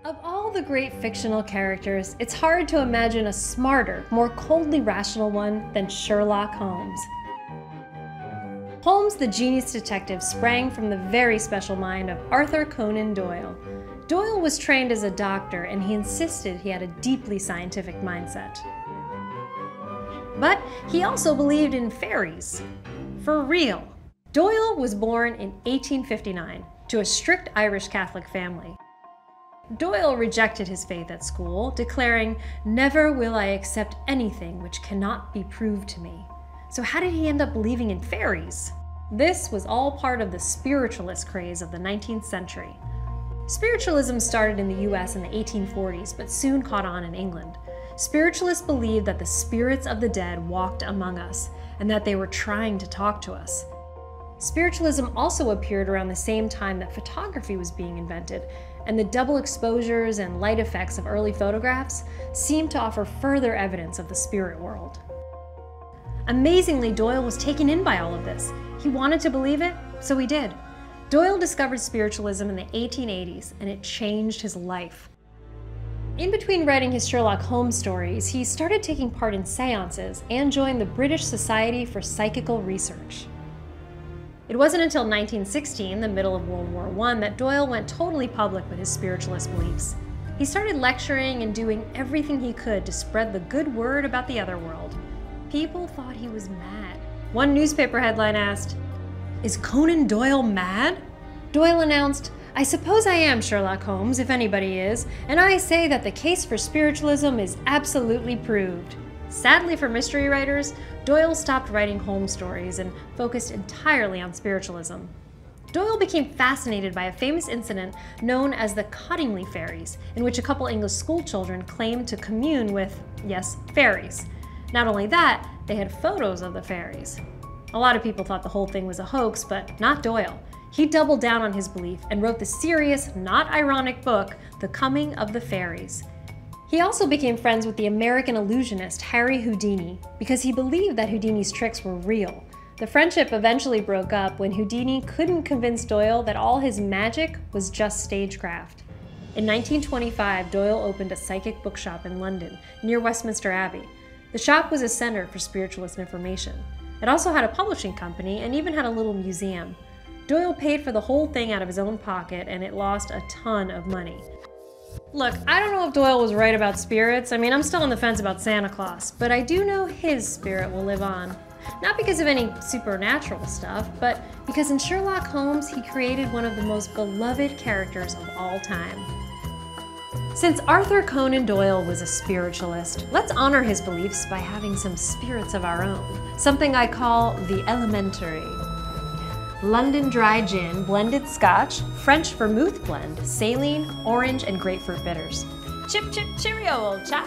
Of all the great fictional characters, it's hard to imagine a smarter, more coldly rational one than Sherlock Holmes. Holmes, the genius detective, sprang from the very special mind of Arthur Conan Doyle. Doyle was trained as a doctor, and he insisted he had a deeply scientific mindset. But he also believed in fairies. For real. Doyle was born in 1859 to a strict Irish Catholic family. Doyle rejected his faith at school, declaring, "Never will I accept anything which cannot be proved to me." So how did he end up believing in fairies? This was all part of the spiritualist craze of the 19th century. Spiritualism started in the US in the 1840s, but soon caught on in England. Spiritualists believed that the spirits of the dead walked among us, and that they were trying to talk to us. Spiritualism also appeared around the same time that photography was being invented, and the double exposures and light effects of early photographs seemed to offer further evidence of the spirit world. Amazingly, Doyle was taken in by all of this. He wanted to believe it, so he did. Doyle discovered spiritualism in the 1880s, and it changed his life. In between writing his Sherlock Holmes stories, he started taking part in seances and joined the British Society for Psychical Research. It wasn't until 1916, the middle of World War I, that Doyle went totally public with his spiritualist beliefs. He started lecturing and doing everything he could to spread the good word about the other world. People thought he was mad. One newspaper headline asked, "Is Conan Doyle mad?" Doyle announced, "I suppose I am Sherlock Holmes, if anybody is, and I say that the case for spiritualism is absolutely proved." Sadly for mystery writers, Doyle stopped writing Holmes stories and focused entirely on spiritualism. Doyle became fascinated by a famous incident known as the Cottingley fairies, in which a couple English schoolchildren claimed to commune with, yes, fairies. Not only that, they had photos of the fairies. A lot of people thought the whole thing was a hoax, but not Doyle. He doubled down on his belief and wrote the serious, not ironic book, The Coming of the Fairies. He also became friends with the American illusionist Harry Houdini because he believed that Houdini's tricks were real. The friendship eventually broke up when Houdini couldn't convince Doyle that all his magic was just stagecraft. In 1925, Doyle opened a psychic bookshop in London, near Westminster Abbey. The shop was a center for spiritualist information. It also had a publishing company and even had a little museum. Doyle paid for the whole thing out of his own pocket, and it lost a ton of money. Look, I don't know if Doyle was right about spirits. I mean, I'm still on the fence about Santa Claus, but I do know his spirit will live on. Not because of any supernatural stuff, but because in Sherlock Holmes, he created one of the most beloved characters of all time. Since Arthur Conan Doyle was a spiritualist, let's honor his beliefs by having some spirits of our own, something I call the elementary. London dry gin, blended scotch, French vermouth blend, saline, orange, and grapefruit bitters. Chip, chip, cheerio, old chap!